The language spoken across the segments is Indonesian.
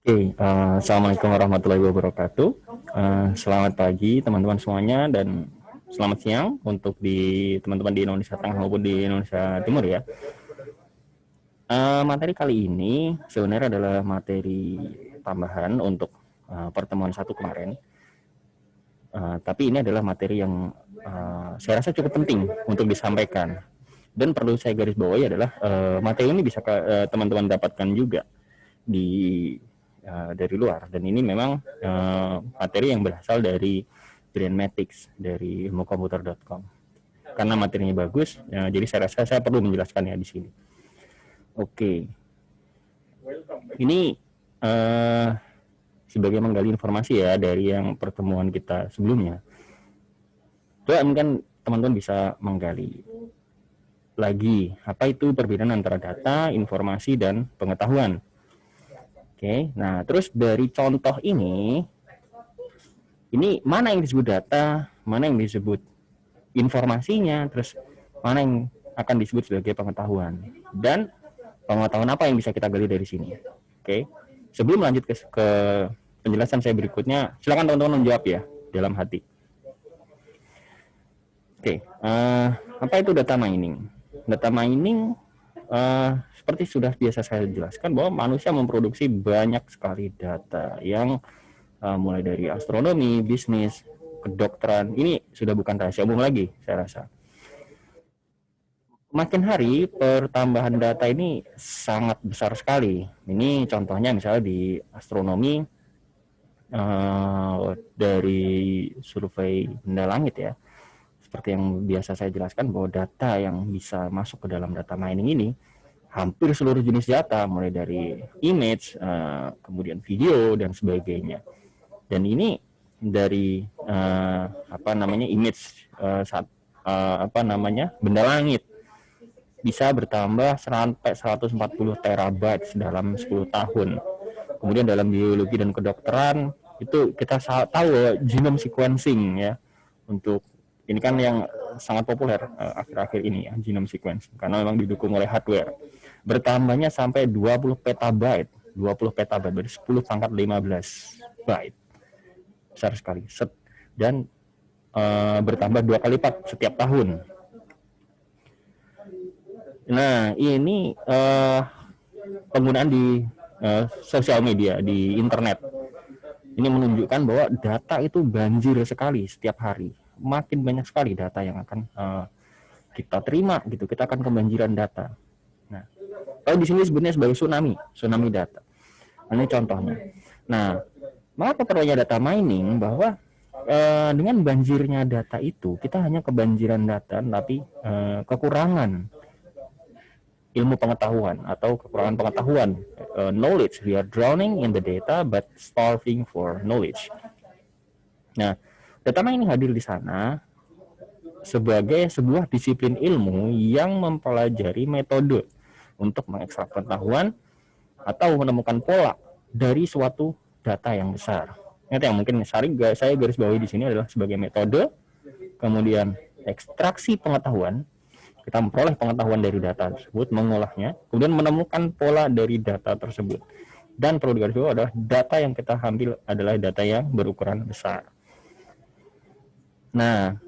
Assalamualaikum warahmatullahi wabarakatuh. Selamat pagi teman-teman semuanya dan selamat siang untuk di teman-teman di Indonesia Tengah maupun di Indonesia Timur ya. Materi kali ini sebenarnya adalah materi tambahan untuk pertemuan satu kemarin. Tapi ini adalah materi yang saya rasa cukup penting untuk disampaikan. Dan perlu saya garis bawahi adalah materi ini bisa teman-teman dapatkan juga dari luar, dan ini memang materi yang berasal dari Brainmatics dari ilmukomputer.com. Karena materinya bagus, jadi saya rasa saya perlu menjelaskannya di sini. Oke, ini sebagai menggali informasi ya dari yang pertemuan kita sebelumnya. Coba mungkin teman-teman bisa menggali lagi apa itu perbedaan antara data, informasi, dan pengetahuan. Oke, nah terus dari contoh ini mana yang disebut data, mana yang disebut informasinya, terus mana yang akan disebut sebagai pengetahuan, dan pengetahuan apa yang bisa kita gali dari sini. Oke, sebelum lanjut ke penjelasan saya berikutnya, silakan teman-teman menjawab ya dalam hati. Oke, apa itu data mining? Data mining seperti sudah biasa saya jelaskan bahwa manusia memproduksi banyak sekali data yang mulai dari astronomi, bisnis, kedokteran. Ini sudah bukan rahasia umum lagi, saya rasa. Makin hari pertambahan data ini sangat besar sekali. Ini contohnya misalnya di astronomi, dari survei benda langit ya. Seperti yang biasa saya jelaskan bahwa data yang bisa masuk ke dalam data mining ini hampir seluruh jenis data, mulai dari image, kemudian video dan sebagainya. Dan ini dari image benda langit bisa bertambah sampai 140 terabyte dalam 10 tahun. Kemudian dalam biologi dan kedokteran itu kita tahu genome sequencing ya, untuk ini kan yang sangat populer akhir-akhir ini ya, genome sequencing, karena memang didukung oleh hardware. Bertambahnya sampai 20 petabyte berarti 10 pangkat 15 byte, besar sekali. Dan bertambah 2 kali lipat setiap tahun. Nah, ini penggunaan di sosial media, di internet. Ini menunjukkan bahwa data itu banjir sekali setiap hari. Makin banyak sekali data yang akan kita terima gitu. Kita akan kebanjiran data. Nah, kalau di sini sebenarnya sebagai tsunami data. Ini contohnya. Nah, maka perlunya data mining bahwa dengan banjirnya data itu kita hanya kebanjiran data, tapi kekurangan ilmu pengetahuan atau kekurangan pengetahuan, knowledge. We are drowning in the data but starving for knowledge. Nah, data mining hadir di sana sebagai sebuah disiplin ilmu yang mempelajari metode untuk mengekstrak pengetahuan atau menemukan pola dari suatu data yang besar. Itu yang mungkin saya garis bawahi di sini adalah sebagai metode, kemudian ekstraksi pengetahuan. Kita memperoleh pengetahuan dari data tersebut, mengolahnya, kemudian menemukan pola dari data tersebut. Dan perlu digarisbawahi adalah data yang kita ambil adalah data yang berukuran besar. Nah,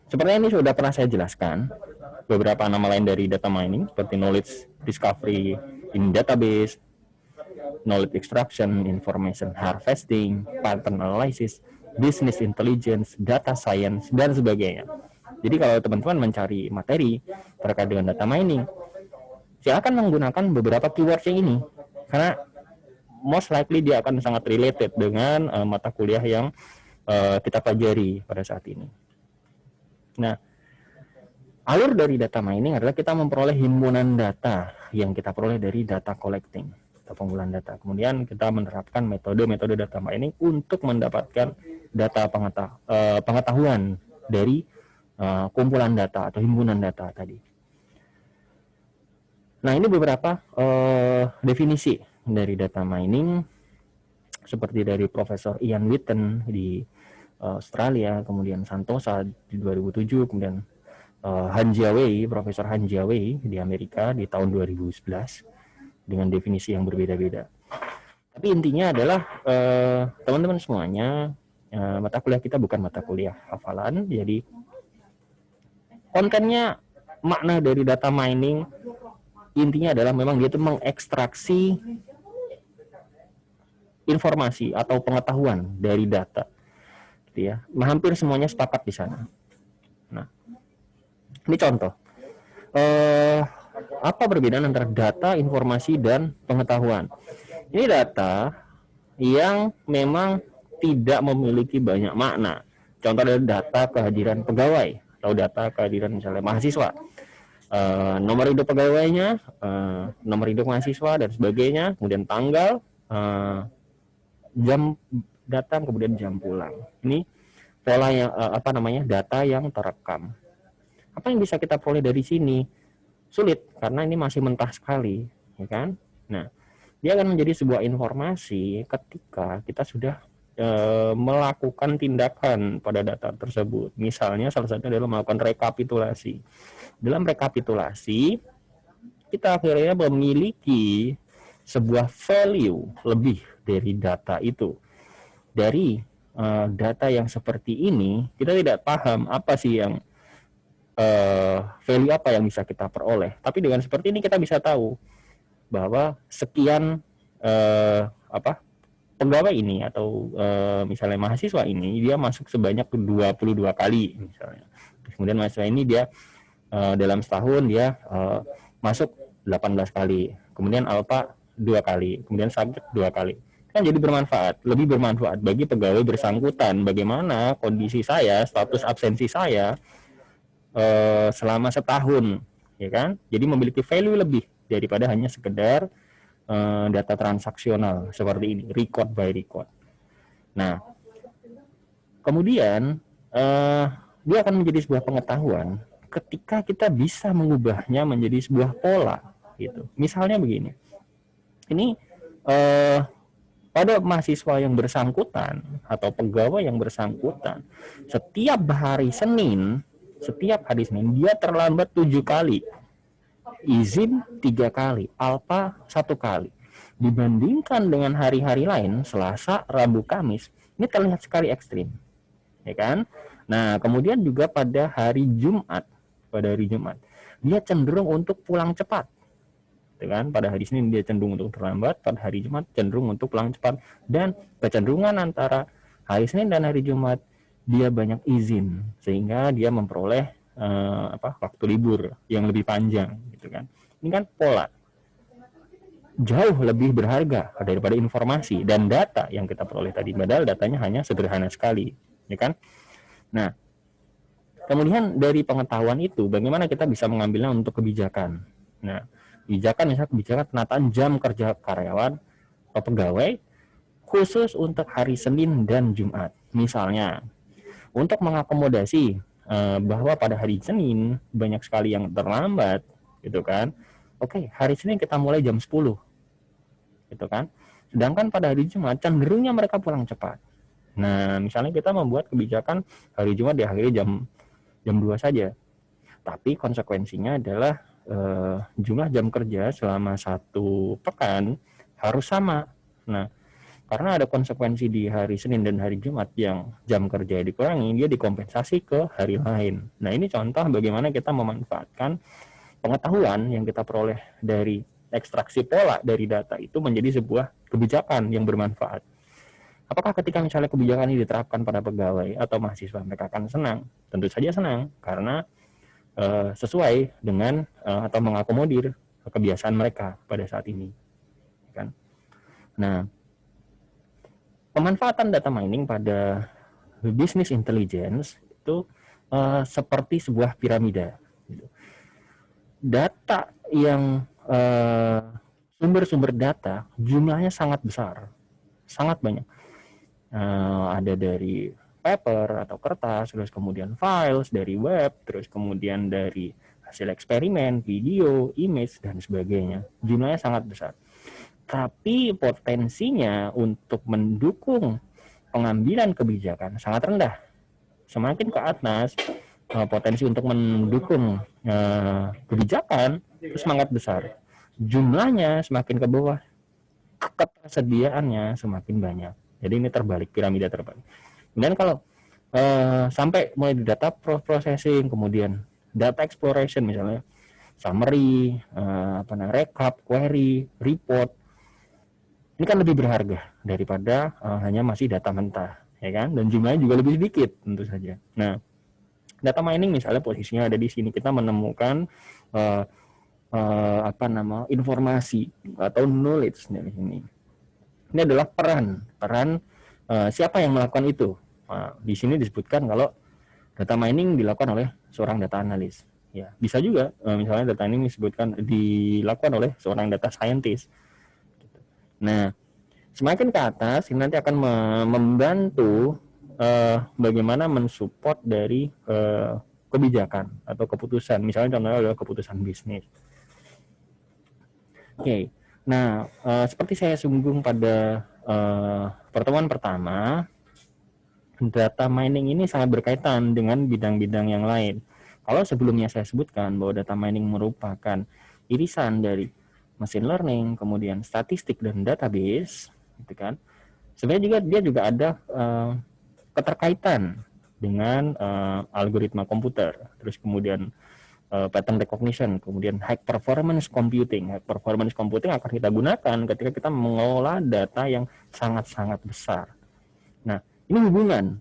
sepertinya ini sudah pernah saya jelaskan beberapa nama lain dari data mining, seperti knowledge discovery in database, knowledge extraction, information harvesting, pattern analysis, business intelligence, data science, dan sebagainya. Jadi kalau teman-teman mencari materi terkait dengan data mining, silakan menggunakan beberapa keyword yang ini, karena most likely dia akan sangat related dengan mata kuliah yang kita pelajari pada saat ini. Nah, alur dari data mining adalah kita memperoleh himpunan data yang kita peroleh dari data collecting atau pengumpulan data. Kemudian kita menerapkan metode-metode data mining untuk mendapatkan data pengetahuan dari kumpulan data atau himpunan data tadi. Nah, ini beberapa definisi dari data mining, seperti dari Profesor Ian Witten di Australia, kemudian Santosa di 2007, kemudian Han Jiawei, Profesor Han Jiawei di Amerika di tahun 2011 dengan definisi yang berbeda-beda. Tapi intinya adalah teman-teman semuanya, mata kuliah kita bukan mata kuliah hafalan, jadi kontennya, makna dari data mining intinya adalah memang dia itu mengekstraksi informasi atau pengetahuan dari data, gitu ya. Hampir semuanya sepakat di sana. Nah, ini contoh. Apa perbedaan antara data, informasi, dan pengetahuan? Ini data yang memang tidak memiliki banyak makna. Contoh dari data kehadiran pegawai atau data kehadiran misalnya mahasiswa. Nomor hidup pegawainya, nomor hidup mahasiswa dan sebagainya, kemudian tanggal, jam datang, kemudian jam pulang. Ini pola yang data yang terekam. Apa yang bisa kita peroleh dari sini? Sulit karena ini masih mentah sekali, ya kan? Nah, dia akan menjadi sebuah informasi ketika kita sudah melakukan tindakan pada data tersebut. Misalnya salah satunya adalah melakukan rekapitulasi. Dalam rekapitulasi, kita akhirnya memiliki sebuah value lebih dari data itu. Dari data yang seperti ini, kita tidak paham apa sih yang value apa yang bisa kita peroleh. Tapi dengan seperti ini kita bisa tahu bahwa sekian pegawai ini atau misalnya mahasiswa ini dia masuk sebanyak 22 kali misalnya. Kemudian mahasiswa ini dia dalam setahun dia masuk 18 kali. Kemudian alpha 2 kali, kemudian subjek 2 kali. Kan jadi bermanfaat, lebih bermanfaat bagi pegawai bersangkutan bagaimana kondisi saya, status absensi saya selama setahun, ya kan? Jadi memiliki value lebih daripada hanya sekedar data transaksional seperti ini, record by record. Nah, kemudian dia akan menjadi sebuah pengetahuan ketika kita bisa mengubahnya menjadi sebuah pola, gitu. Misalnya begini, ini pada mahasiswa yang bersangkutan atau pegawai yang bersangkutan, setiap hari Senin dia terlambat 7 kali, izin 3 kali, alpha 1 kali. Dibandingkan dengan hari-hari lain, Selasa, Rabu, Kamis, ini terlihat sekali ekstrim, ya kan? Nah, kemudian juga pada hari Jumat, dia cenderung untuk pulang cepat, ya kan? Pada hari Senin dia cenderung untuk terlambat, pada hari Jumat cenderung untuk pulang cepat, dan kecenderungan antara hari Senin dan hari Jumat dia banyak izin sehingga dia memperoleh waktu libur yang lebih panjang, gitu kan. Ini kan pola jauh lebih berharga daripada informasi dan data yang kita peroleh tadi, padahal datanya hanya sederhana sekali, ya kan. Nah, kemudian dari pengetahuan itu bagaimana kita bisa mengambilnya untuk kebijakan. Nah, kebijakan penataan jam kerja karyawan atau pegawai khusus untuk hari Senin dan Jumat. Misalnya, untuk mengakomodasi bahwa pada hari Senin banyak sekali yang terlambat, gitu kan. Oke, hari Senin kita mulai jam 10, gitu kan. Sedangkan pada hari Jumat cenderungnya mereka pulang cepat. Nah, misalnya kita membuat kebijakan hari Jumat diakhiri jam 2 saja. Tapi konsekuensinya adalah jumlah jam kerja selama 1 pekan harus sama. Nah, karena ada konsekuensi di hari Senin dan hari Jumat yang jam kerja dikurangi, dia dikompensasi ke hari lain. Nah, ini contoh bagaimana kita memanfaatkan pengetahuan yang kita peroleh dari ekstraksi pola dari data itu menjadi sebuah kebijakan yang bermanfaat. Apakah ketika misalnya kebijakan ini diterapkan pada pegawai atau mahasiswa mereka akan senang? Tentu saja senang, karena sesuai dengan atau mengakomodir kebiasaan mereka pada saat ini, kan? Nah, pemanfaatan data mining pada business intelligence itu seperti sebuah piramida. Data yang sumber-sumber data jumlahnya sangat besar, sangat banyak. Ada dari paper atau kertas, terus kemudian files dari web, terus kemudian dari hasil eksperimen, video, image, dan sebagainya. Jumlahnya sangat besar. Tapi potensinya untuk mendukung pengambilan kebijakan sangat rendah. Semakin ke atas, potensi untuk mendukung kebijakan itu sangat besar. Jumlahnya semakin ke bawah ketersediaannya semakin banyak. Jadi ini terbalik, piramida terbalik. Kemudian kalau sampai mulai di data processing, kemudian data exploration misalnya, summary, recap, query, report, ini kan lebih berharga daripada hanya masih data mentah, ya kan? Dan jumlahnya juga lebih sedikit tentu saja. Nah, data mining misalnya posisinya ada di sini, kita menemukan informasi atau knowledge dari sini. Ini adalah peran siapa yang melakukan itu. Nah, di sini disebutkan kalau data mining dilakukan oleh seorang data analis. Ya, bisa juga misalnya data ini dilakukan oleh seorang data scientist. Nah, semakin ke atas ini nanti akan membantu bagaimana mensupport dari kebijakan atau keputusan. Misalnya contohnya adalah keputusan bisnis. Oke. Nah, seperti saya singgung pada pertemuan pertama, data mining ini sangat berkaitan dengan bidang-bidang yang lain. Kalau sebelumnya saya sebutkan bahwa data mining merupakan irisan dari machine learning, kemudian statistik dan database, gitu kan. Sebenarnya dia juga ada keterkaitan dengan algoritma komputer, terus kemudian pattern recognition, kemudian high performance computing. High performance computing akan kita gunakan ketika kita mengolah data yang sangat-sangat besar. Nah, ini hubungan,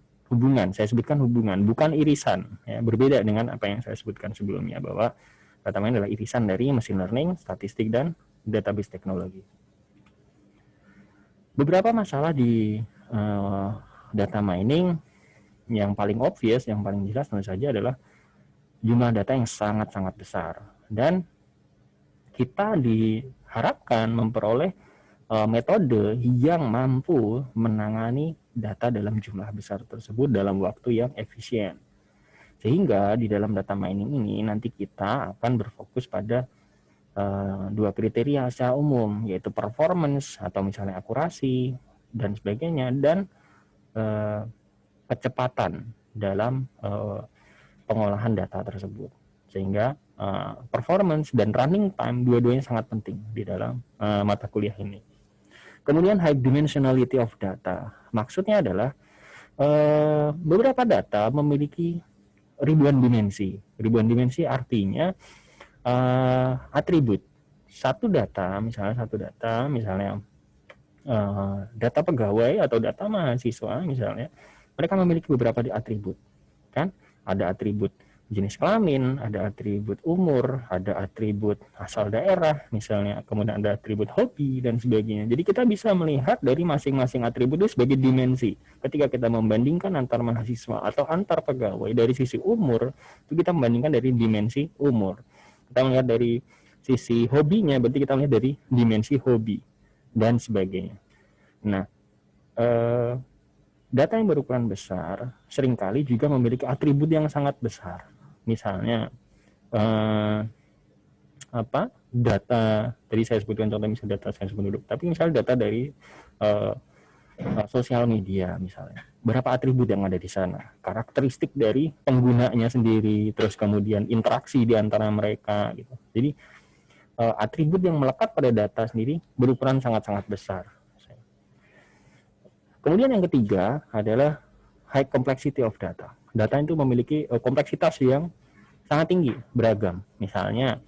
saya sebutkan hubungan, bukan irisan. Ya, berbeda dengan apa yang saya sebutkan sebelumnya, bahwa data mining adalah irisan dari machine learning, statistik, dan database teknologi. Beberapa masalah di data mining yang paling obvious, yang paling jelas tentu saja adalah jumlah data yang sangat-sangat besar. Dan kita diharapkan memperoleh metode yang mampu menangani data dalam jumlah besar tersebut dalam waktu yang efisien. Sehingga di dalam data mining ini nanti kita akan berfokus pada dua kriteria secara umum, yaitu performance atau misalnya akurasi dan sebagainya, dan kecepatan dalam pengolahan data tersebut. Sehingga performance dan running time dua-duanya sangat penting di dalam mata kuliah ini. Kemudian high dimensionality of data. Maksudnya adalah beberapa data memiliki ribuan dimensi. Ribuan dimensi artinya atribut. Satu data misalnya data pegawai atau data mahasiswa misalnya, mereka memiliki beberapa atribut, kan? Ada atribut jenis kelamin, ada atribut umur, ada atribut asal daerah misalnya, kemudian ada atribut hobi dan sebagainya. Jadi kita bisa melihat dari masing-masing atribut itu sebagai dimensi. Ketika kita membandingkan antar mahasiswa atau antar pegawai dari sisi umur, itu kita membandingkan dari dimensi umur. Kita melihat dari sisi hobinya, berarti kita melihat dari dimensi hobi dan sebagainya. Nah, data yang berukuran besar seringkali juga memiliki atribut yang sangat besar. Misalnya data tadi saya sebutkan contoh misalnya data sains penduduk, tapi misalnya data dari sosial media misalnya, berapa atribut yang ada di sana, karakteristik dari penggunanya sendiri, terus kemudian interaksi di antara mereka gitu. Jadi atribut yang melekat pada data sendiri berukuran sangat-sangat besar. Kemudian yang ketiga adalah high complexity of data. Data itu memiliki kompleksitas yang sangat tinggi, beragam. Misalnya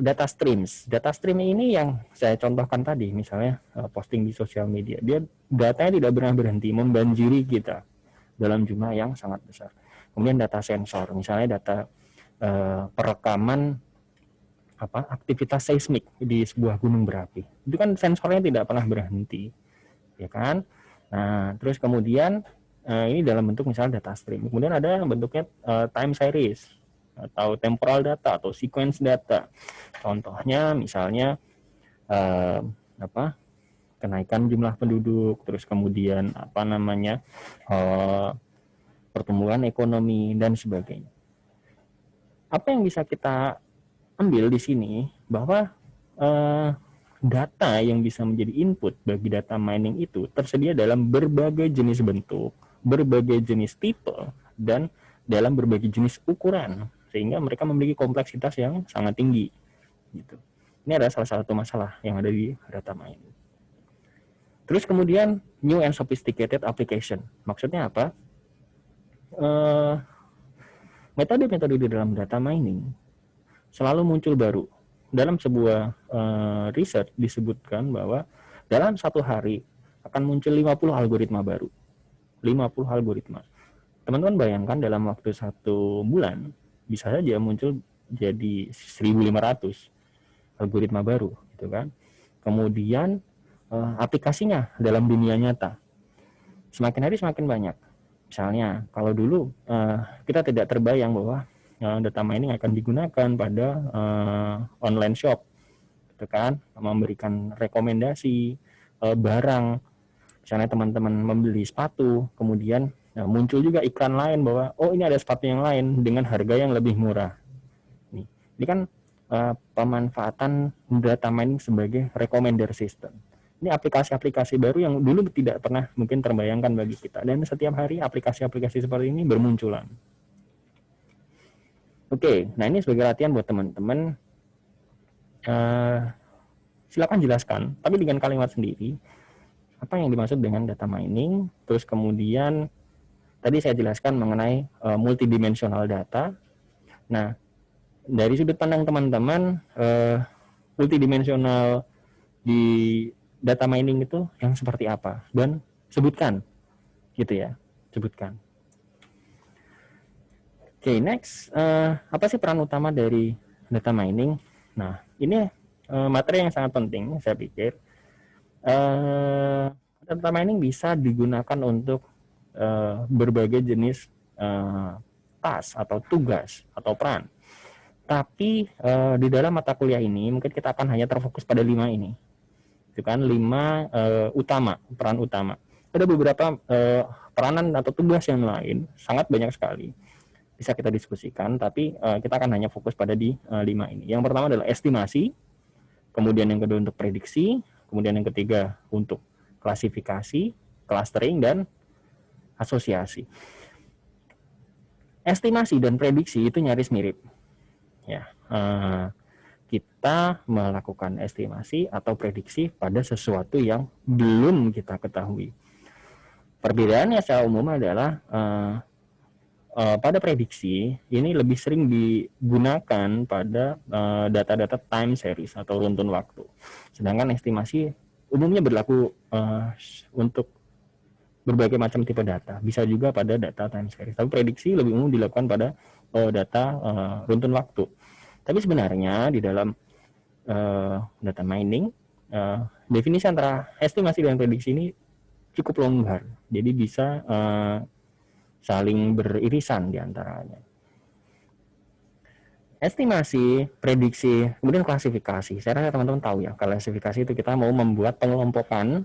data streams. Data stream ini yang saya contohkan tadi, misalnya posting di sosial media. Dia datanya tidak pernah berhenti membanjiri kita dalam jumlah yang sangat besar. Kemudian data sensor, misalnya data perekaman aktivitas seismik di sebuah gunung berapi. Itu kan sensornya tidak pernah berhenti, ya kan? Nah, terus kemudian ini dalam bentuk misalnya data stream. Kemudian ada bentuknya time series atau temporal data atau sequence data. Contohnya misalnya kenaikan jumlah penduduk, terus kemudian pertumbuhan ekonomi dan sebagainya. Apa yang bisa kita ambil di sini bahwa data yang bisa menjadi input bagi data mining itu tersedia dalam berbagai jenis bentuk, berbagai jenis tipe, dan dalam berbagai jenis ukuran, sehingga mereka memiliki kompleksitas yang sangat tinggi gitu. Ini adalah salah satu masalah yang ada di data mining. Terus kemudian new and sophisticated application. Maksudnya apa? Metode-metode di dalam data mining selalu muncul baru. Dalam sebuah research disebutkan bahwa dalam satu hari akan muncul 50 algoritma baru. 50 algoritma. Teman-teman bayangkan dalam waktu 1 bulan bisa saja muncul jadi 1.500 algoritma baru, gitu kan. Kemudian aplikasinya dalam dunia nyata semakin hari semakin banyak. Misalnya kalau dulu kita tidak terbayang bahwa data mining akan digunakan pada online shop, gitu kan, memberikan rekomendasi barang. Misalnya teman-teman membeli sepatu, kemudian muncul juga iklan lain bahwa oh ini ada sepatu yang lain dengan harga yang lebih murah. Ini kan pemanfaatan data mining sebagai recommender system. Ini aplikasi-aplikasi baru yang dulu tidak pernah mungkin terbayangkan bagi kita. Dan setiap hari aplikasi-aplikasi seperti ini bermunculan. Oke, nah ini sebagai latihan buat teman-teman. Silakan jelaskan, tapi dengan kalimat sendiri, apa yang dimaksud dengan data mining. Terus kemudian tadi saya jelaskan mengenai multidimensional data. Nah, dari sudut pandang teman-teman, multidimensional di data mining itu yang seperti apa, dan sebutkan gitu ya, sebutkan. Oke, next, apa sih peran utama dari data mining? Nah, ini materi yang sangat penting saya pikir. Data mining bisa digunakan untuk berbagai jenis task atau tugas atau peran. Tapi di dalam mata kuliah ini mungkin kita akan hanya terfokus pada 5 ini. Itu kan 5 peran utama. Ada beberapa peranan atau tugas yang lain, sangat banyak sekali. Bisa kita diskusikan, tapi kita akan hanya fokus pada di 5 ini. Yang pertama adalah estimasi, kemudian yang kedua untuk prediksi, kemudian yang ketiga untuk klasifikasi, clustering, dan asosiasi. Estimasi dan prediksi itu nyaris mirip. Ya, kita melakukan estimasi atau prediksi pada sesuatu yang belum kita ketahui. Perbedaannya secara umum adalah pada prediksi ini lebih sering digunakan pada data-data time series atau runtun waktu. Sedangkan estimasi umumnya berlaku untuk berbagai macam tipe data. Bisa juga pada data time series. Tapi prediksi lebih umum dilakukan pada data runtun waktu. Tapi sebenarnya di dalam data mining, definisi antara estimasi dan prediksi ini cukup longgar. Jadi bisa saling beririsan di antaranya. Estimasi, prediksi, kemudian klasifikasi. Saya rasa teman-teman tahu ya, klasifikasi itu kita mau membuat pengelompokan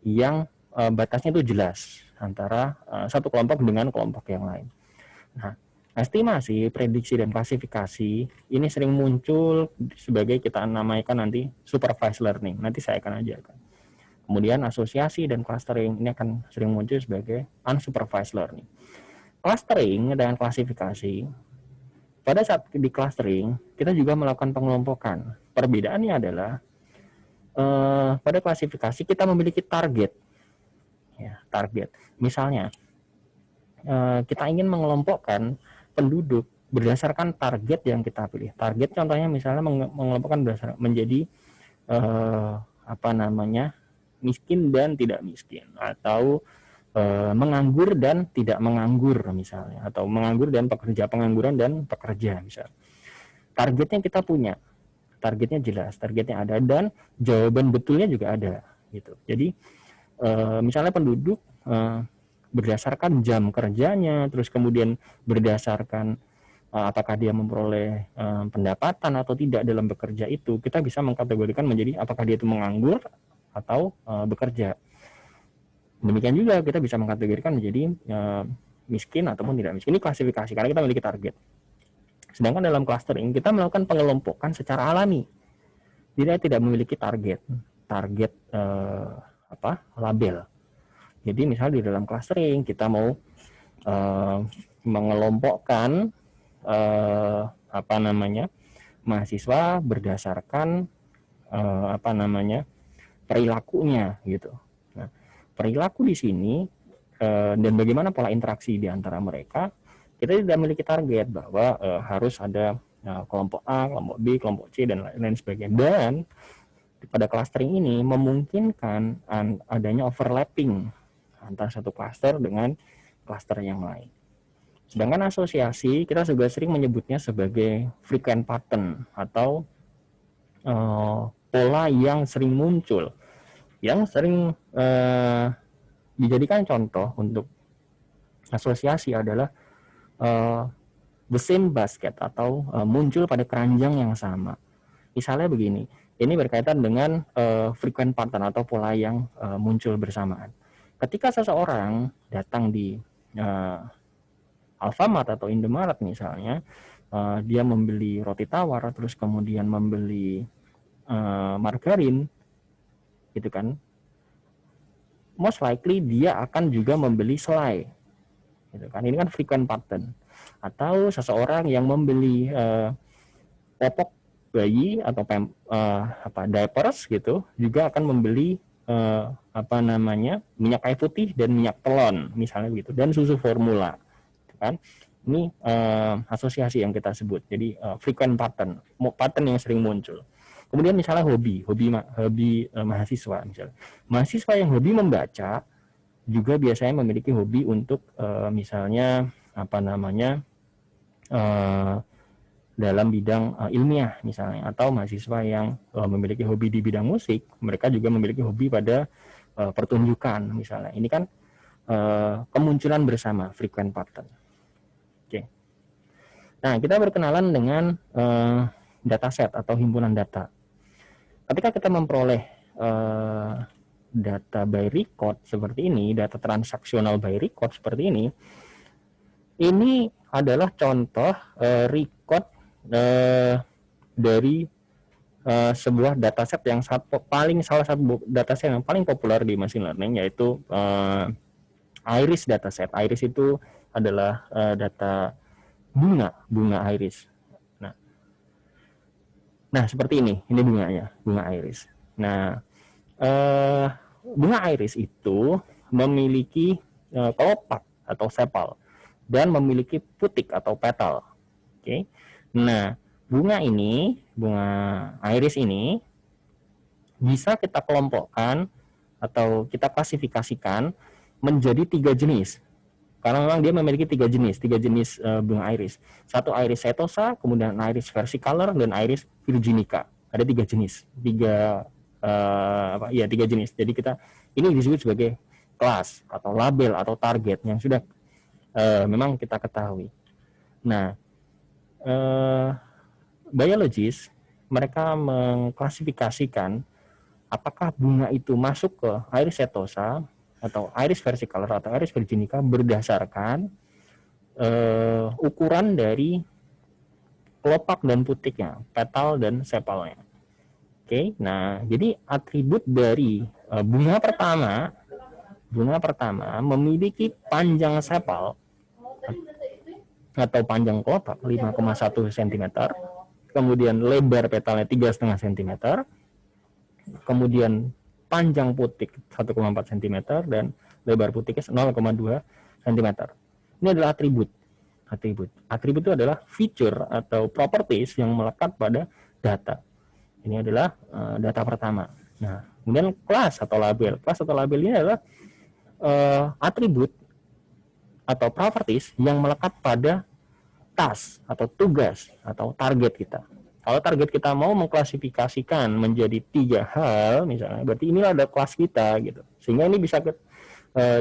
yang batasnya itu jelas antara satu kelompok dengan kelompok yang lain. Nah, estimasi, prediksi, dan klasifikasi ini sering muncul sebagai kita namaikan nanti supervised learning. Nanti saya akan ajarkan. Kemudian asosiasi dan clustering ini akan sering muncul sebagai unsupervised learning. Clustering dan klasifikasi, pada saat di clustering kita juga melakukan pengelompokan. Perbedaannya adalah pada klasifikasi kita memiliki target. Ya, target. Misalnya kita ingin mengelompokkan penduduk berdasarkan target yang kita pilih. Target contohnya misalnya mengelompokkan berdasarkan menjadi miskin dan tidak miskin, atau menganggur dan tidak menganggur misalnya, atau menganggur dan pekerja, pengangguran dan pekerja misalnya. Targetnya kita punya, targetnya jelas, targetnya ada, dan jawaban betulnya juga ada gitu. Jadi misalnya penduduk berdasarkan jam kerjanya, terus kemudian berdasarkan apakah dia memperoleh pendapatan atau tidak dalam bekerja, itu kita bisa mengkategorikan menjadi apakah dia itu menganggur atau bekerja. Demikian juga kita bisa mengkategorikan menjadi miskin ataupun tidak miskin. Ini klasifikasi karena kita memiliki target. Sedangkan dalam clustering kita melakukan pengelompokan secara alami. Dia tidak memiliki target label. Jadi misalnya di dalam clustering kita mau mengelompokkan mahasiswa berdasarkan perilakunya gitu. Nah, perilaku di sini dan bagaimana pola interaksi di antara mereka, kita tidak memiliki target bahwa harus ada kelompok A, kelompok B, kelompok C dan lain-lain sebagainya. Dan pada clustering ini memungkinkan adanya overlapping antara satu cluster dengan cluster yang lain. Sedangkan asosiasi kita juga sering menyebutnya sebagai frequent pattern atau pola yang sering muncul, yang sering dijadikan contoh untuk asosiasi adalah the same basket atau muncul pada keranjang yang sama. Misalnya begini, ini berkaitan dengan frequent pattern atau pola yang muncul bersamaan. Ketika seseorang datang di Alfamart atau Indomaret misalnya, dia membeli roti tawar, terus kemudian membeli margarin, gitu kan? Most likely dia akan juga membeli selai, gitu kan? Ini kan frequent pattern. Atau seseorang yang membeli popok bayi atau diapers gitu, juga akan membeli minyak kayu putih dan minyak telon misalnya begitu, dan susu formula, kan? Ini asosiasi yang kita sebut. Jadi frequent pattern yang sering muncul. Kemudian misalnya hobi mahasiswa, misalnya mahasiswa yang hobi membaca juga biasanya memiliki hobi untuk misalnya dalam bidang ilmiah misalnya, atau mahasiswa yang memiliki hobi di bidang musik, mereka juga memiliki hobi pada pertunjukan misalnya. Ini kan kemunculan bersama, frequent pattern. Oke. Nah, kita berkenalan dengan dataset atau himpunan data. Ketika kita memperoleh data by record seperti ini, data transaksional by record seperti ini adalah contoh record dari sebuah dataset yang salah satu dataset yang paling populer di machine learning, yaitu iris dataset. Iris itu adalah data bunga iris. Nah, seperti ini bunganya, bunga iris. Nah, bunga iris itu memiliki kelopak atau sepal dan memiliki putik atau petal. Oke. Nah, bunga iris ini bisa kita kelompokkan atau kita klasifikasikan menjadi 3 jenis. Karena memang dia memiliki tiga jenis bunga iris. Satu iris setosa, kemudian iris versicolor, dan iris virginica. Ada 3 jenis, tiga jenis. Jadi ini disebut sebagai kelas atau label atau target yang sudah memang kita ketahui. Nah, biologis mereka mengklasifikasikan apakah bunga itu masuk ke iris setosa atau iris versicolor atau iris virginica berdasarkan ukuran dari kelopak dan putiknya, petal dan sepalnya. Oke, nah jadi atribut dari bunga pertama memiliki panjang sepal atau panjang kelopak 5,1 cm, kemudian lebar petalnya 3,5 cm, kemudian panjang putik 1,4 cm dan lebar putiknya 0,2 cm. Ini adalah atribut. Atribut itu adalah feature atau properties yang melekat pada data. Ini adalah data pertama. Nah, kemudian kelas atau label. Kelas atau label ini adalah atribut atau properties yang melekat pada task atau tugas atau target kita. Kalau target kita mau mengklasifikasikan menjadi 3 hal misalnya, berarti inilah ada kelas kita gitu. Sehingga ini bisa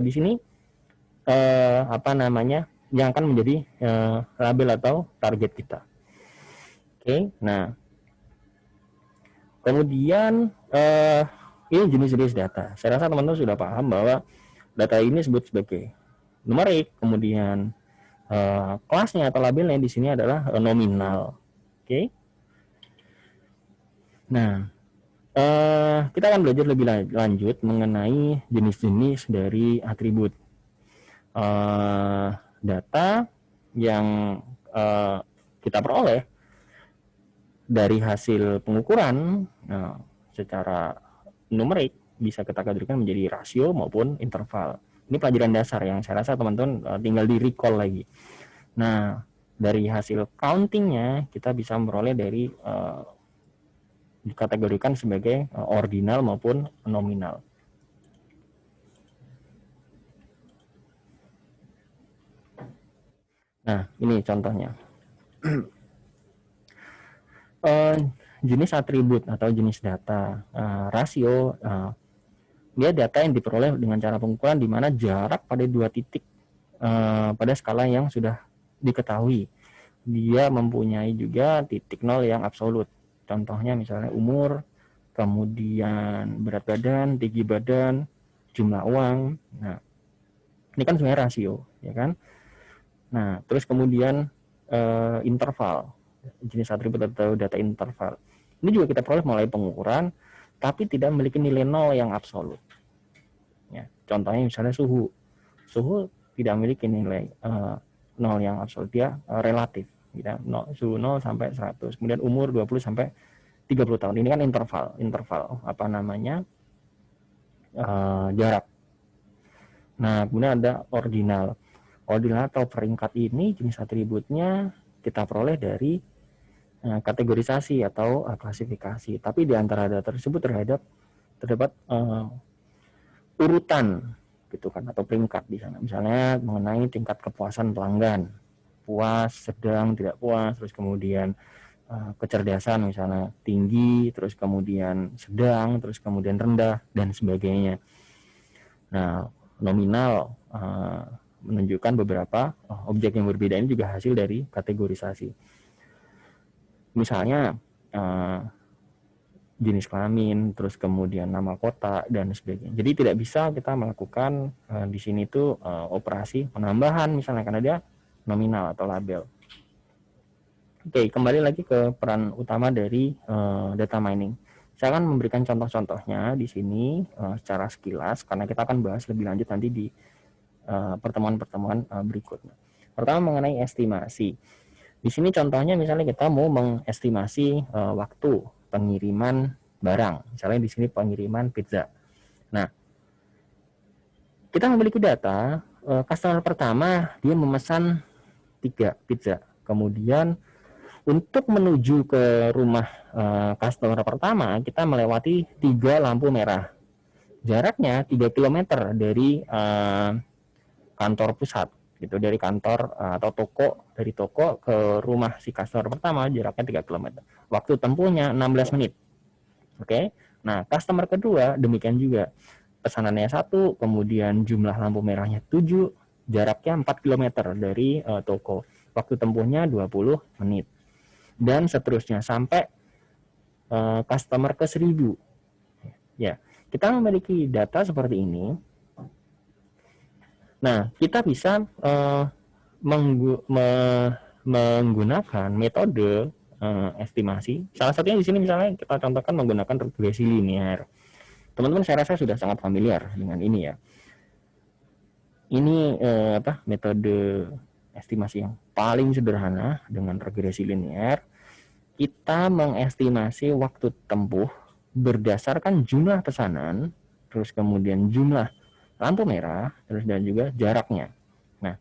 di sini yang akan menjadi label atau target kita. Oke, nah kemudian ini jenis-jenis data. Saya rasa teman-teman sudah paham bahwa data ini disebut sebagai numerik, kemudian kelasnya atau labelnya di sini adalah nominal. Oke. Nah, kita akan belajar lebih lanjut mengenai jenis-jenis dari atribut data yang kita peroleh dari hasil pengukuran secara numerik bisa kita kategorikan menjadi rasio maupun interval. Ini pelajaran dasar yang saya rasa teman-teman tinggal di recall lagi. Nah, dari hasil countingnya kita bisa memperoleh dari dikategorikan sebagai ordinal maupun nominal. Nah, ini contohnya. Jenis atribut atau jenis data rasio, dia data yang diperoleh dengan cara pengukuran di mana jarak pada dua titik pada skala yang sudah diketahui. Dia mempunyai juga titik nol yang absolut. Contohnya misalnya umur, kemudian berat badan, tinggi badan, jumlah uang. Nah, ini kan sebenarnya rasio, ya kan? Nah, terus kemudian interval, jenis atribut atau data interval. Ini juga kita peroleh melalui pengukuran, tapi tidak memiliki nilai nol yang absolut. Ya, contohnya misalnya suhu. Suhu tidak memiliki nilai nol yang absolut, dia relatif. Ya, suhu 0 sampai 100. Kemudian umur 20 sampai 30 tahun. Ini kan interval apa namanya? Jarak. Nah, kemudian ada ordinal. Ordinal atau peringkat ini jenis atributnya kita peroleh dari kategorisasi atau klasifikasi. Tapi di antara data tersebut terdapat urutan gitu kan, atau peringkat di sana. Misalnya mengenai tingkat kepuasan pelanggan, puas, sedang, tidak puas, terus kemudian kecerdasan misalnya tinggi, terus kemudian sedang, terus kemudian rendah dan sebagainya. Nah, nominal menunjukkan beberapa objek yang berbeda, ini juga hasil dari kategorisasi. Misalnya jenis kelamin, terus kemudian nama kota dan sebagainya. Jadi tidak bisa kita melakukan di sini tuh operasi penambahan misalnya karena dia nominal atau label. Oke, kembali lagi ke peran utama dari data mining. Saya akan memberikan contoh-contohnya di sini secara sekilas karena kita akan bahas lebih lanjut nanti di pertemuan-pertemuan berikutnya. Pertama mengenai estimasi. Di sini contohnya misalnya kita mau mengestimasi waktu pengiriman barang. Misalnya di sini pengiriman pizza. Nah, kita memiliki data customer pertama dia memesan 3 pizza. Kemudian untuk menuju ke rumah customer pertama, kita melewati 3 lampu merah. Jaraknya 3 km dari kantor pusat, gitu, dari kantor atau dari toko ke rumah si customer pertama jaraknya 3 km. Waktu tempuhnya 16 menit. Oke. Nah, customer kedua demikian juga. Pesanannya 1, kemudian jumlah lampu merahnya 7, jaraknya 4 km dari toko. Waktu tempuhnya 20 menit. Dan seterusnya sampai customer ke 1000. Ya, kita memiliki data seperti ini. Nah, kita bisa menggunakan metode estimasi. Salah satunya di sini misalnya kita contohkan menggunakan regresi linear. Teman-teman saya rasa sudah sangat familiar dengan ini ya. Ini metode estimasi yang paling sederhana dengan regresi linear. Kita mengestimasi waktu tempuh berdasarkan jumlah pesanan, terus kemudian jumlah lampu merah, terus dan juga jaraknya. Nah,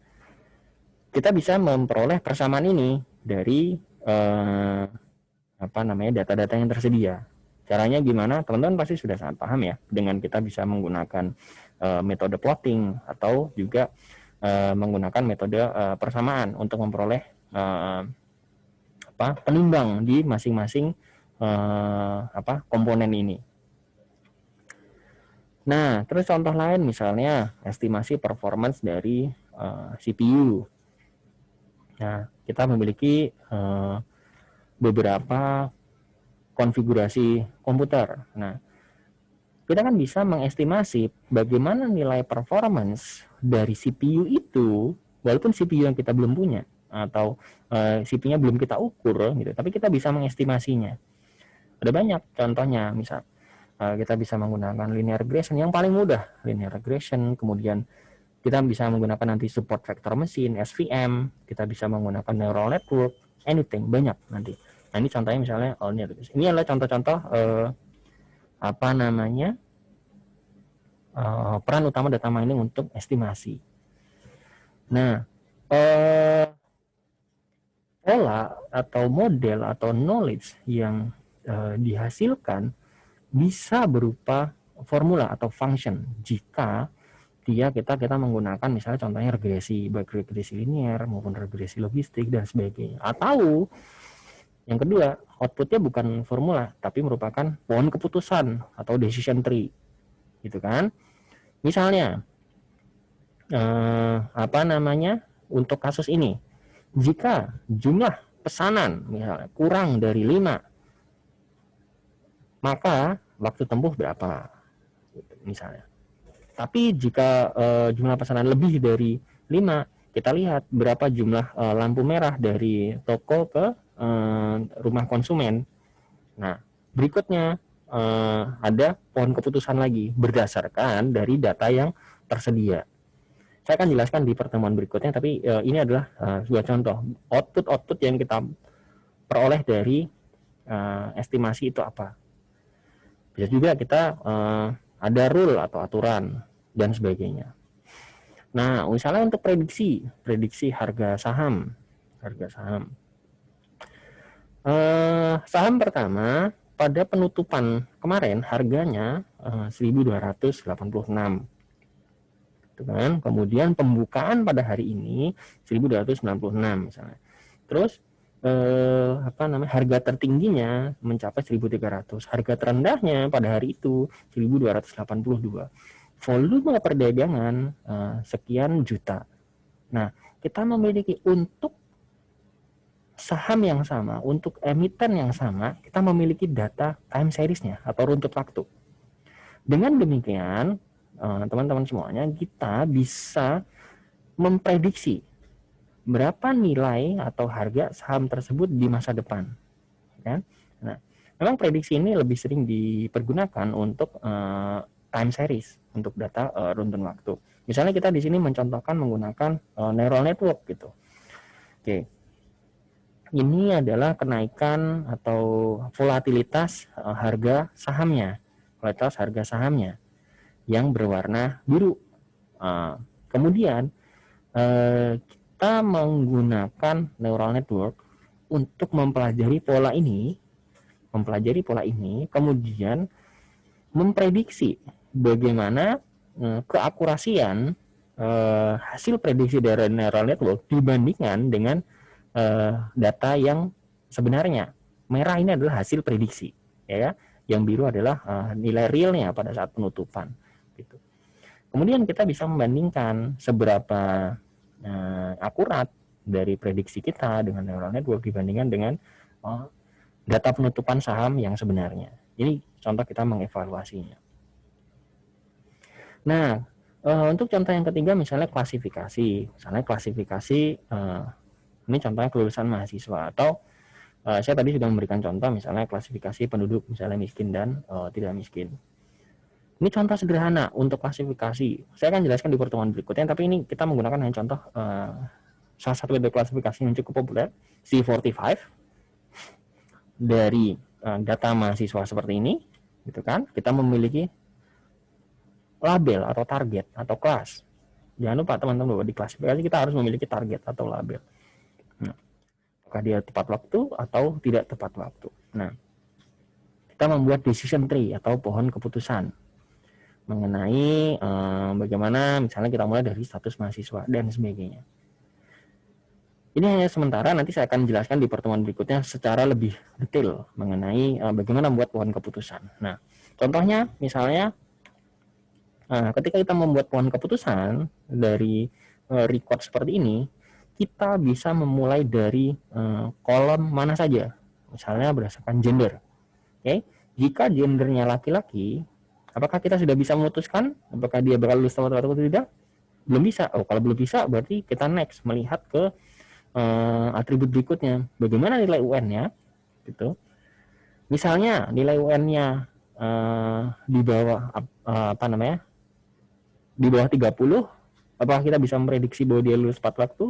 kita bisa memperoleh persamaan ini dari data-data yang tersedia. Caranya gimana? Teman-teman pasti sudah sangat paham ya. Dengan kita bisa menggunakan metode plotting atau juga menggunakan metode persamaan untuk memperoleh penimbang di masing-masing komponen ini. Nah, terus contoh lain misalnya estimasi performance dari CPU. Nah, kita memiliki beberapa konfigurasi komputer. Nah, kita kan bisa mengestimasi bagaimana nilai performance dari CPU itu, walaupun CPU yang kita belum punya atau CPU-nya belum kita ukur gitu, tapi kita bisa mengestimasinya. Ada banyak contohnya, misal kita bisa menggunakan linear regression yang paling mudah, linear regression, kemudian kita bisa menggunakan nanti support vector machine, SVM, kita bisa menggunakan neural network, anything, banyak nanti. Nah, ini contohnya misalnya, ini adalah contoh-contoh peran utama data mining untuk estimasi. Nah, pola atau model atau knowledge yang dihasilkan bisa berupa formula atau function jika kita menggunakan misalnya contohnya regresi, baik regresi linear maupun regresi logistik dan sebagainya. Atau yang kedua, outputnya bukan formula tapi merupakan pohon keputusan atau decision tree, gitu kan? Misalnya untuk kasus ini, jika jumlah pesanan misalnya kurang dari 5, maka waktu tempuh berapa misalnya. Tapi jika jumlah pesanan lebih dari 5, kita lihat berapa jumlah lampu merah dari toko ke rumah konsumen. Nah, berikutnya ada pohon keputusan lagi berdasarkan dari data yang tersedia. Saya akan jelaskan di pertemuan berikutnya, tapi ini adalah sebuah contoh output yang kita peroleh dari estimasi itu apa. Bisa juga kita ada rule atau aturan dan sebagainya. Nah, misalnya untuk prediksi harga saham. Saham pertama pada penutupan kemarin harganya 1.286. Kan? Kemudian pembukaan pada hari ini 1.296 misalnya. Terus harga tertingginya mencapai 1.300. Harga terendahnya pada hari itu 1.282. Volume perdagangan sekian juta. Nah, kita memiliki untuk saham yang sama, untuk emiten yang sama, kita memiliki data time seriesnya atau runtut waktu. Dengan demikian, teman-teman semuanya, kita bisa memprediksi berapa nilai atau harga saham tersebut di masa depan, kan? Nah, memang prediksi ini lebih sering dipergunakan untuk time series, untuk data runtun waktu. Misalnya kita di sini mencontohkan menggunakan neural network gitu. Oke, ini adalah kenaikan atau volatilitas harga sahamnya, yang berwarna biru. Kemudian kita menggunakan neural network untuk mempelajari pola ini, kemudian memprediksi bagaimana keakurasian hasil prediksi dari neural network dibandingkan dengan data yang sebenarnya. Merah ini adalah hasil prediksi, ya. Yang biru adalah nilai realnya pada saat penutupan. Gitu. Kemudian kita bisa membandingkan seberapa akurat dari prediksi kita dengan neural network dibandingkan dengan data penutupan saham yang sebenarnya. Ini contoh kita mengevaluasinya. Nah, untuk contoh yang ketiga misalnya klasifikasi. Ini contohnya kelulusan mahasiswa, atau saya tadi sudah memberikan contoh misalnya klasifikasi penduduk misalnya miskin dan tidak miskin. Ini contoh sederhana untuk klasifikasi. Saya akan jelaskan di pertemuan berikutnya, tapi ini kita menggunakan hanya contoh salah satu metode klasifikasi yang cukup populer, C45, dari data mahasiswa seperti ini, gitu kan? Kita memiliki label atau target atau kelas. Jangan lupa teman-teman, bahwa di klasifikasi kita harus memiliki target atau label. Nah, apakah dia tepat waktu atau tidak tepat waktu. Nah, kita membuat decision tree atau pohon keputusan mengenai bagaimana misalnya kita mulai dari status mahasiswa dan sebagainya. Ini hanya sementara, nanti saya akan jelaskan di pertemuan berikutnya secara lebih detail mengenai bagaimana membuat pohon keputusan. Nah, contohnya misalnya ketika kita membuat pohon keputusan dari record seperti ini, kita bisa memulai dari kolom mana saja, misalnya berdasarkan gender. Oke, jika gendernya laki-laki, apakah kita sudah bisa memutuskan apakah dia bakal lulus tepat waktu atau tidak? Belum bisa. Kalau belum bisa, berarti kita next melihat ke atribut berikutnya. Bagaimana nilai UN-nya? Gitu. Misalnya nilai UN-nya di bawah di bawah 30, apakah kita bisa memprediksi bahwa dia lulus tepat waktu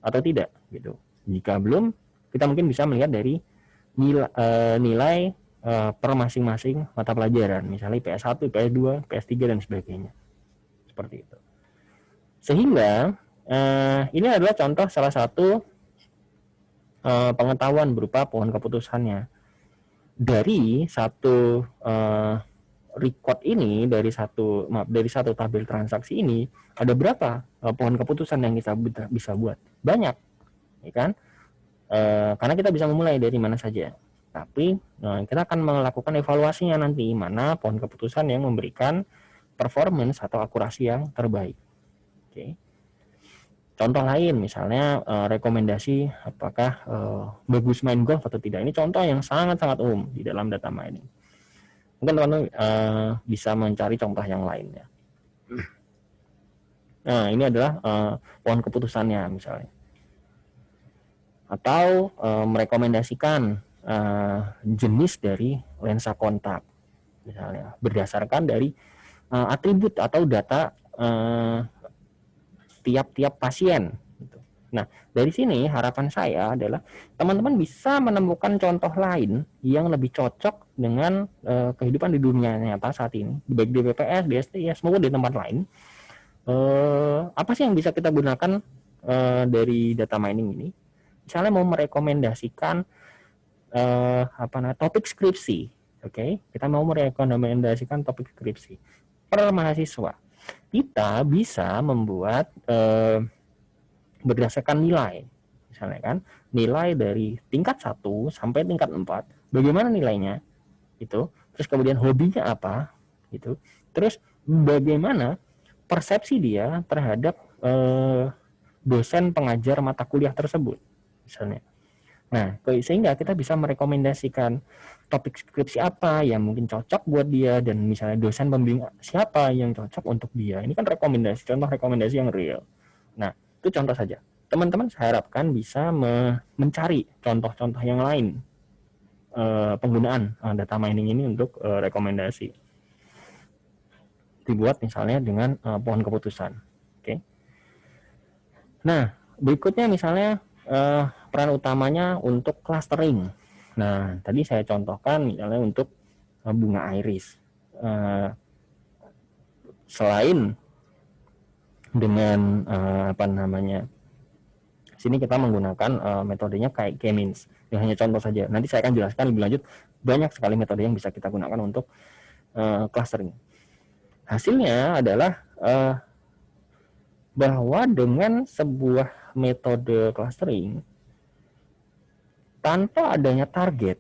atau tidak? Gitu. Jika belum, kita mungkin bisa melihat dari nilai per masing-masing mata pelajaran, misalnya IPS 1, IPS 2, IPS 3 dan sebagainya. Seperti itu. Sehingga ini adalah contoh salah satu pengetahuan berupa pohon keputusannya. Dari satu record ini, dari satu tabel transaksi ini, ada berapa pohon keputusan yang kita bisa buat? Banyak, ya kan? Karena kita bisa memulai dari mana saja. Tapi kita akan melakukan evaluasinya nanti, mana pohon keputusan yang memberikan performance atau akurasi yang terbaik. Oke. Contoh lain misalnya rekomendasi apakah bagus main golf atau tidak. Ini contoh yang sangat-sangat umum di dalam data mining. Mungkin teman-teman bisa mencari contoh yang lainnya. Nah, ini adalah pohon keputusannya misalnya. Atau merekomendasikan jenis dari lensa kontak misalnya berdasarkan dari atribut atau data tiap-tiap pasien. Nah, dari sini harapan saya adalah teman-teman bisa menemukan contoh lain yang lebih cocok dengan kehidupan di dunia nyata saat ini, baik di BPS, di STIS, maupun di tempat lain. Apa sih yang bisa kita gunakan dari data mining ini? Misalnya mau merekomendasikan topik skripsi, oke? Kita mau merekomendasikan topik skripsi per mahasiswa. Kita bisa membuat berdasarkan nilai, misalnya kan, nilai dari tingkat 1 sampai tingkat 4, bagaimana nilainya, itu, terus kemudian hobinya apa, gitu, terus bagaimana persepsi dia terhadap dosen pengajar mata kuliah tersebut, misalnya. Nah, sehingga kita bisa merekomendasikan topik skripsi apa yang mungkin cocok buat dia, dan misalnya dosen pembimbing siapa yang cocok untuk dia. Ini kan rekomendasi, contoh rekomendasi yang real. Nah, itu contoh saja. Teman-teman saya harapkan bisa mencari contoh-contoh yang lain penggunaan data mining ini untuk rekomendasi. Dibuat misalnya dengan pohon keputusan. Oke. Nah, berikutnya misalnya peran utamanya untuk clustering. Nah, tadi saya contohkan misalnya untuk bunga iris. Selain dengan sini kita menggunakan metodenya kayak K-means. Ini hanya contoh saja. Nanti saya akan jelaskan lebih lanjut. Banyak sekali metode yang bisa kita gunakan untuk clustering. Hasilnya adalah bahwa dengan sebuah metode clustering tanpa adanya target,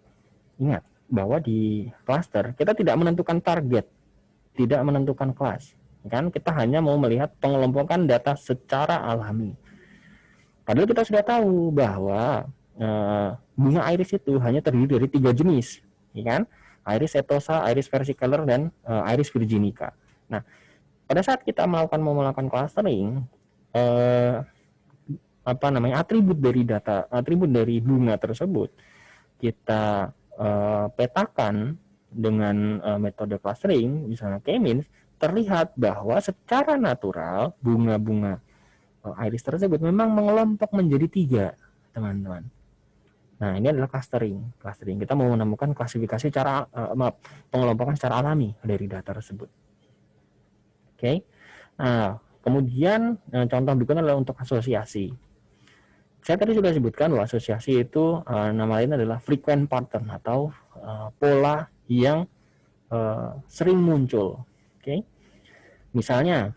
ingat bahwa di cluster kita tidak menentukan target, tidak menentukan kelas, kan? Kita hanya mau melihat pengelompokan data secara alami. Padahal kita sudah tahu bahwa bunga iris itu hanya terdiri dari 3 jenis, ya kan? Iris setosa, iris versicolor, dan iris virginica. Nah, pada saat kita melakukan clustering, atribut dari data, atribut dari bunga tersebut kita petakan dengan metode clustering, misalnya K-means, terlihat bahwa secara natural bunga-bunga iris tersebut memang mengelompok menjadi 3, teman-teman. Nah, ini adalah clustering. Kita mau menemukan klasifikasi secara pengelompokan secara alami dari data tersebut. Oke. Nah, kemudian contoh berikutnya adalah untuk asosiasi. Saya tadi sudah sebutkan bahwa asosiasi itu nama lain adalah frequent pattern atau pola yang sering muncul. Oke. Misalnya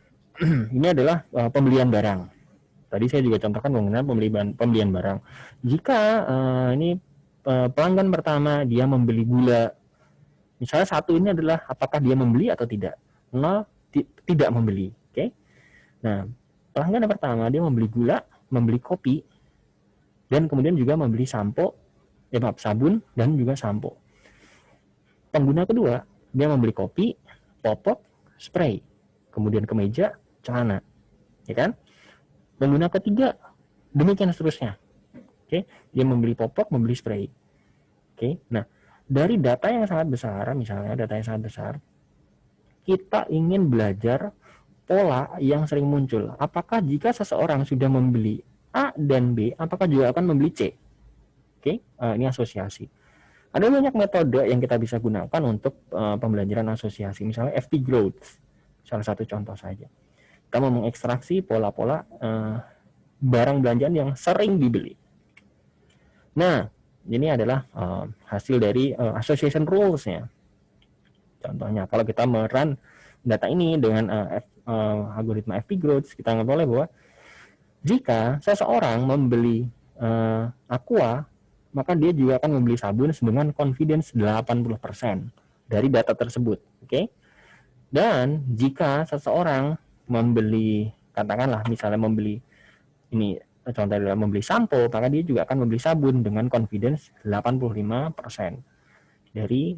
ini adalah pembelian barang. Tadi saya juga contohkan mengenai pembelian barang. Jika ini pelanggan pertama dia membeli gula, misalnya 1 ini adalah apakah dia membeli atau tidak. 0 tidak membeli. Oke. Nah, pelanggan yang pertama dia membeli gula, membeli kopi, dan kemudian juga membeli sabun dan juga sampo. Pengguna kedua dia membeli kopi, popok, spray, kemudian kemeja, celana, ya kan? Pengguna ketiga demikian seterusnya. Oke, dia membeli popok, membeli spray. Oke, nah dari data yang sangat besar, misalnya data yang sangat besar, kita ingin belajar pola yang sering muncul. Apakah jika seseorang sudah membeli A dan B, apakah juga akan membeli C? Oke, ini asosiasi. Ada banyak metode yang kita bisa gunakan untuk pembelajaran asosiasi, misalnya FP Growth, salah satu contoh saja. Kita mau mengekstraksi pola-pola barang belanjaan yang sering dibeli. Nah, ini adalah hasil dari association rules-nya. Contohnya, kalau kita merun data ini dengan algoritma FP Growth, kita boleh bahwa jika seseorang membeli Aqua, maka dia juga akan membeli sabun dengan confidence 80% dari data tersebut. Oke? Dan jika seseorang membeli, katakanlah misalnya membeli ini contohnya adalah membeli sampo, maka dia juga akan membeli sabun dengan confidence 85% dari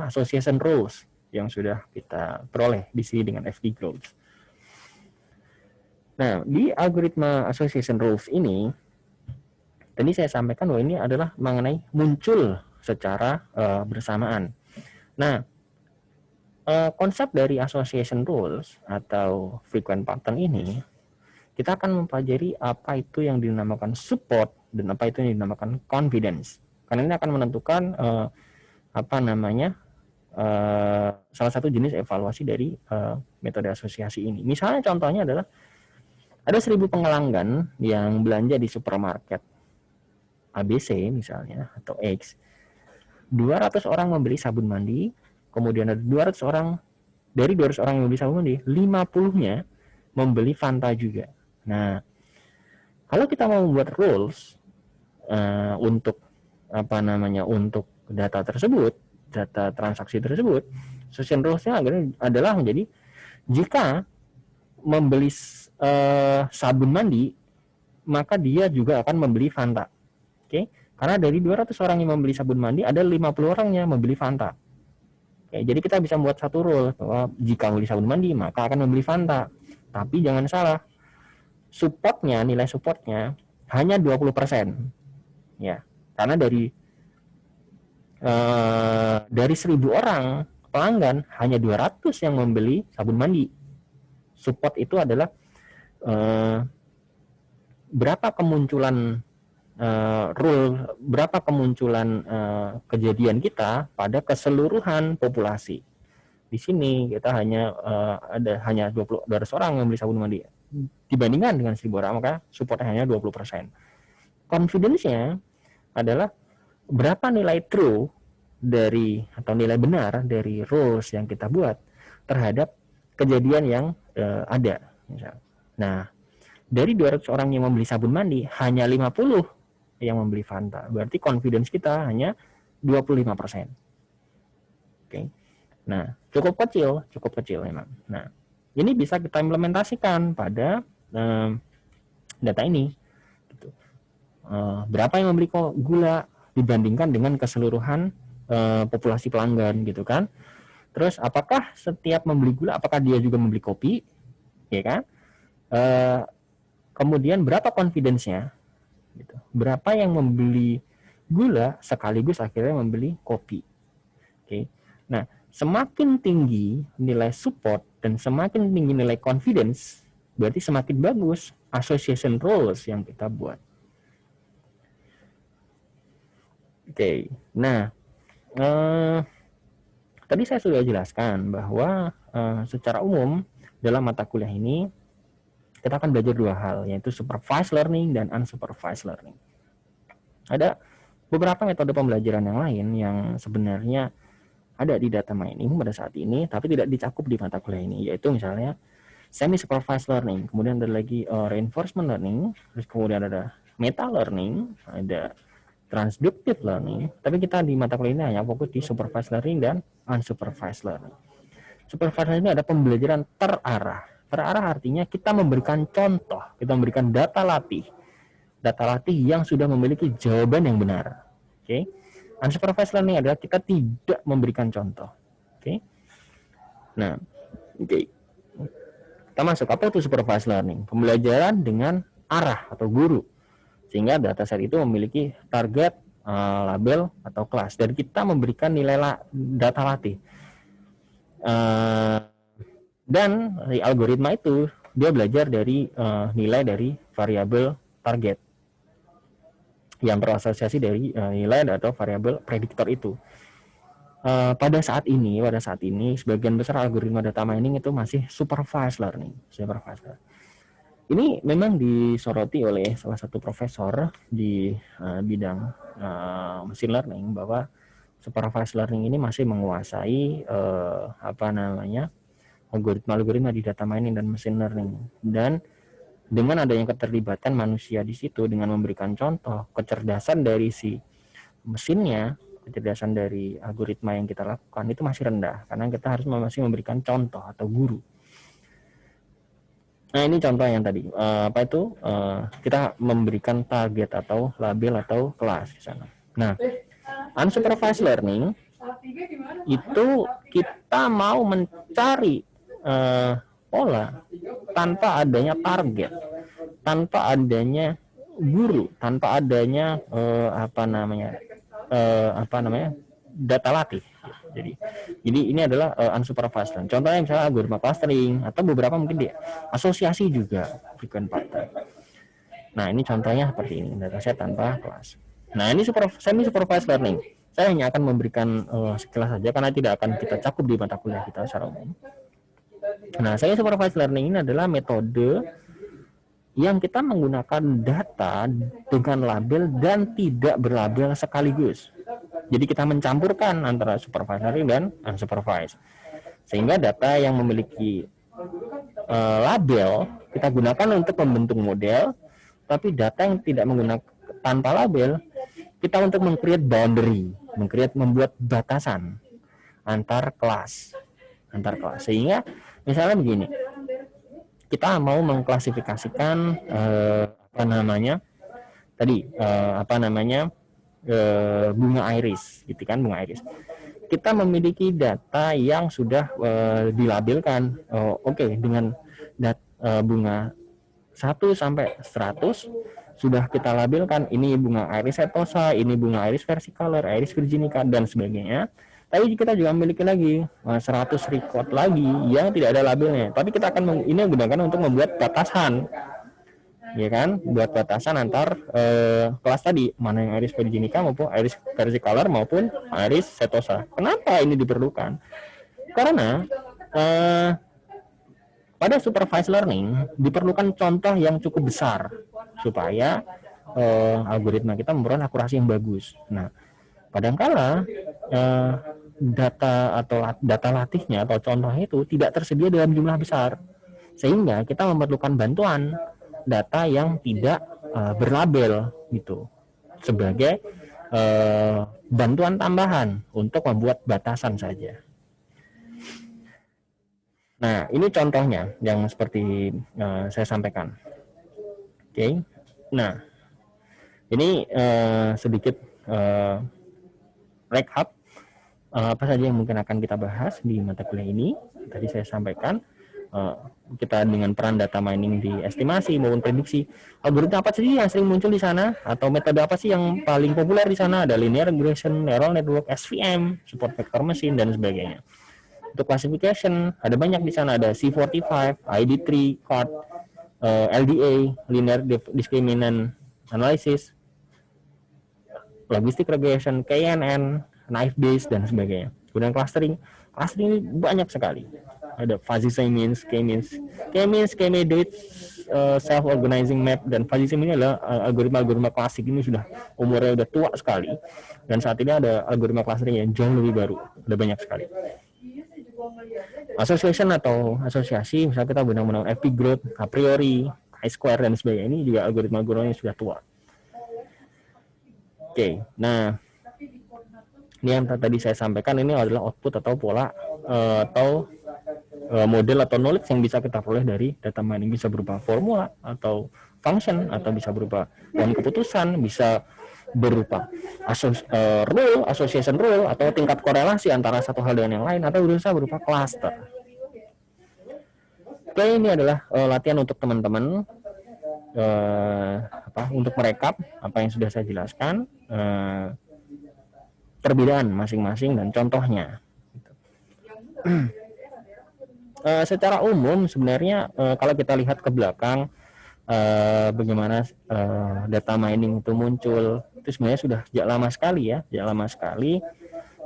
association rules yang sudah kita peroleh di sini dengan FD Growth. Nah, di algoritma association rules ini, tadi saya sampaikan bahwa ini adalah mengenai muncul secara bersamaan. Nah, konsep dari association rules atau frequent pattern ini, kita akan mempelajari apa itu yang dinamakan support dan apa itu yang dinamakan confidence. Karena ini akan menentukan salah satu jenis evaluasi dari metode asosiasi ini. Misalnya contohnya adalah ada 1.000 pelanggan yang belanja di supermarket ABC misalnya atau X. 200 orang membeli sabun mandi, kemudian ada 200 orang, dari 200 orang yang membeli sabun mandi, 50-nya membeli Fanta juga. Nah, kalau kita mau membuat rules untuk untuk data tersebut, data transaksi tersebut, association rules-nya adalah menjadi jika membeli sabun mandi, maka dia juga akan membeli Fanta. Oke? Karena dari 200 orang yang membeli sabun mandi, ada 50 orang yang membeli Fanta. Oke, jadi kita bisa membuat satu rule bahwa jika membeli sabun mandi, maka akan membeli Fanta. Tapi jangan salah, nilai supportnya hanya 20%. Ya, karena dari 1.000 orang pelanggan, hanya 200 yang membeli sabun mandi. Support itu adalah berapa kemunculan berapa kemunculan kejadian kita pada keseluruhan populasi. Di sini kita hanya hanya 200 orang yang membeli sabun mandi dibandingkan dengan 1.000 orang, maka supportnya hanya 20%. Confidence-nya adalah berapa nilai true dari atau nilai benar dari rules yang kita buat terhadap kejadian yang ada. Nah, dari 200 orang yang membeli sabun mandi, hanya 50 yang membeli Fanta. Berarti confidence kita hanya 25%. Oke. Nah, cukup kecil memang. Nah, ini bisa kita implementasikan pada data ini. Gitu. Berapa yang membeli gula dibandingkan dengan keseluruhan populasi pelanggan, gitu kan? Terus, apakah setiap membeli gula, apakah dia juga membeli kopi, ya kan? Kemudian berapa confidence-nya? Gitu. Berapa yang membeli gula sekaligus akhirnya membeli kopi? Oke. Nah, semakin tinggi nilai support dan semakin tinggi nilai confidence, berarti semakin bagus association rules yang kita buat. Oke. Nah, tadi saya sudah jelaskan bahwa secara umum dalam mata kuliah ini kita akan belajar dua hal, yaitu supervised learning dan unsupervised learning. Ada beberapa metode pembelajaran yang lain yang sebenarnya ada di data mining pada saat ini, tapi tidak dicakup di mata kuliah ini, yaitu misalnya semi-supervised learning, kemudian ada lagi reinforcement learning, terus kemudian ada meta learning, ada transductive learning, tapi kita di mata kuliah ini hanya fokus di supervised learning dan unsupervised learning. Supervised learning ada pembelajaran terarah. Terarah artinya kita memberikan contoh, kita memberikan data latih yang sudah memiliki jawaban yang benar. Oke. Unsupervised learning adalah kita tidak memberikan contoh. Oke. Nah, oke. Kita masuk, apa itu supervised learning? Pembelajaran dengan arah atau guru. Sehingga dataset itu memiliki target, label atau kelas, dan kita memberikan nilai data latih. Dan dari algoritma itu dia belajar dari nilai dari variabel target. yang berasosiasi dari nilai atau variabel prediktor itu. Pada saat ini sebagian besar algoritma data mining itu masih supervised learning. Ini memang disoroti oleh salah satu profesor di bidang machine learning bahwa supervised learning ini masih menguasai algoritma-algoritma di data mining dan machine learning. Dan dengan adanya keterlibatan manusia di situ dengan memberikan contoh kecerdasan dari si mesinnya, kecerdasan dari algoritma yang kita lakukan itu masih rendah karena kita harus masih memberikan contoh atau guru. Nah, ini contoh yang tadi kita memberikan target atau label atau kelas di sana. Nah, unsupervised learning itu kita mau mencari pola tanpa adanya target, tanpa adanya guru, tanpa adanya data latih. Jadi ini adalah unsupervised learning. Contohnya misalnya algoritma clustering atau beberapa mungkin dia asosiasi juga frequent pattern. Nah, ini contohnya seperti ini, dataset tanpa kelas. Nah, ini semi supervised learning. Saya hanya akan memberikan sekilas saja karena tidak akan kita cakup di mata kuliah kita secara umum. Nah, semi supervised learning ini adalah metode yang kita menggunakan data dengan label dan tidak berlabel sekaligus. Jadi kita mencampurkan antara supervised learning dan unsupervised. Sehingga data yang memiliki label kita gunakan untuk membentuk model, tapi data yang tidak menggunakan tanpa label kita untuk meng-create boundary, membuat batasan antar kelas. Sehingga misalnya begini, kita mau mengklasifikasikan bunga iris, gitu kan, bunga iris. Kita memiliki data yang sudah dilabelkan, dengan bunga 1 sampai 100 sudah kita labelkan, ini bunga iris setosa, ini bunga iris versicolor, iris virginica dan sebagainya. Tapi kita juga memiliki lagi 100 record lagi yang tidak ada labelnya. Tapi kita akan ini gunakan untuk membuat batasan, ya kan, buat batasan antar kelas tadi, mana yang iris virginica maupun iris versicolor maupun iris setosa. Kenapa ini diperlukan? Karena pada supervised learning diperlukan contoh yang cukup besar supaya algoritma kita memperoleh akurasi yang bagus. Nah, kadangkala data latihnya atau contohnya itu tidak tersedia dalam jumlah besar, sehingga kita memerlukan bantuan data yang tidak berlabel gitu sebagai bantuan tambahan untuk membuat batasan saja. Nah, ini contohnya yang seperti saya sampaikan. Oke. Nah, ini sedikit recap apa saja yang mungkin akan kita bahas di mata kuliah ini. Tadi saya sampaikan kita dengan peran data mining di estimasi maupun prediksi, algoritma apa sih yang sering muncul di sana, atau metode apa sih yang paling populer di sana. Ada linear regression, neural network, SVM, support vector machine dan sebagainya. Untuk classification ada banyak di sana, ada C45, ID3, CART, LDA, linear discriminant analysis, logistic regression, KNN, naive Bayes dan sebagainya. Kemudian clustering ini banyak sekali. Ada fuzzy K-means, K-means, self-organizing map, dan fuzzy ini adalah algoritma klasik. Ini sudah umurnya sudah tua sekali, dan saat ini ada algoritma clustering yang jauh lebih baru, ada banyak sekali. Association atau asosiasi, misalnya kita gunakan FP growth, a priori, chi-square dan sebagainya, ini juga algoritma yang sudah tua. Oke, nah ini yang tadi saya sampaikan, ini adalah output atau pola atau model atau knowledge yang bisa kita peroleh dari data mining. Bisa berupa formula atau function, atau bisa berupa pohon keputusan, bisa berupa association rule atau tingkat korelasi antara satu hal dengan yang lain, atau bisa berupa cluster. Oke, ini adalah latihan untuk teman-teman untuk merekap apa yang sudah saya jelaskan, perbedaan masing-masing dan contohnya. Secara umum sebenarnya kalau kita lihat ke belakang bagaimana data mining itu muncul, itu sebenarnya sudah sejak lama sekali ya, sejak lama sekali,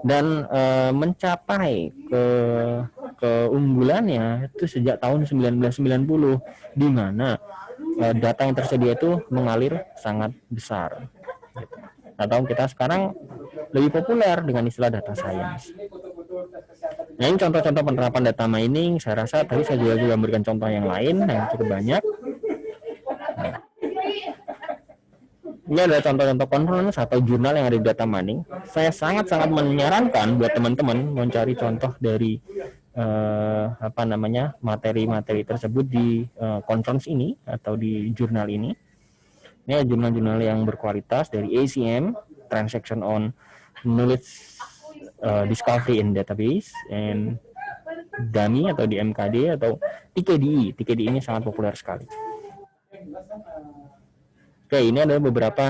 dan mencapai keunggulannya itu sejak tahun 1990, di mana data yang tersedia itu mengalir sangat besar, gitu. Atau kita sekarang lebih populer dengan istilah data science. Nah, ini contoh-contoh penerapan data mining. Saya rasa tadi saya juga memberikan contoh yang lain yang cukup banyak. Nah, ini adalah contoh-contoh conference atau jurnal yang ada di data mining. Saya sangat-sangat menyarankan buat teman-teman mencari contoh dari materi-materi tersebut di conference ini atau di jurnal ini. Ini jurnal-jurnal yang berkualitas dari ACM, Transaction on Knowledge Discovery in Database, and DAMI atau di MKD atau TKDI. TKDI ini sangat populer sekali. Oke, ini adalah beberapa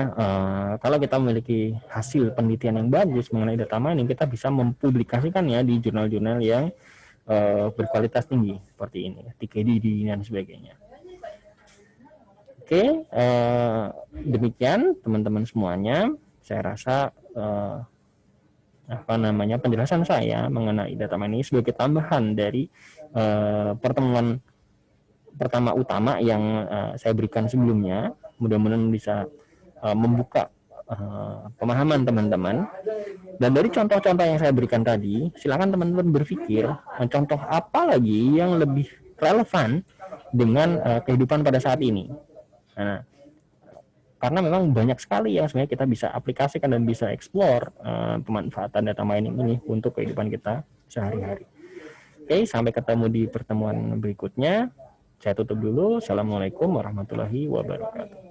kalau kita memiliki hasil penelitian yang bagus mengenai data mining, kita bisa mempublikasikannya di jurnal-jurnal yang berkualitas tinggi seperti ini, TKDI dan sebagainya. Oke, demikian teman-teman semuanya. Saya rasa penjelasan saya mengenai data mining sebagai tambahan dari pertemuan pertama utama yang saya berikan sebelumnya. Mudah-mudahan bisa membuka pemahaman teman-teman. Dan dari contoh-contoh yang saya berikan tadi, silakan teman-teman berpikir contoh apa lagi yang lebih relevan dengan kehidupan pada saat ini. Nah, karena memang banyak sekali yang sebenarnya kita bisa aplikasikan dan bisa explore pemanfaatan data mining ini untuk kehidupan kita sehari-hari. Oke, sampai ketemu di pertemuan berikutnya. Saya tutup dulu. Assalamualaikum warahmatullahi wabarakatuh.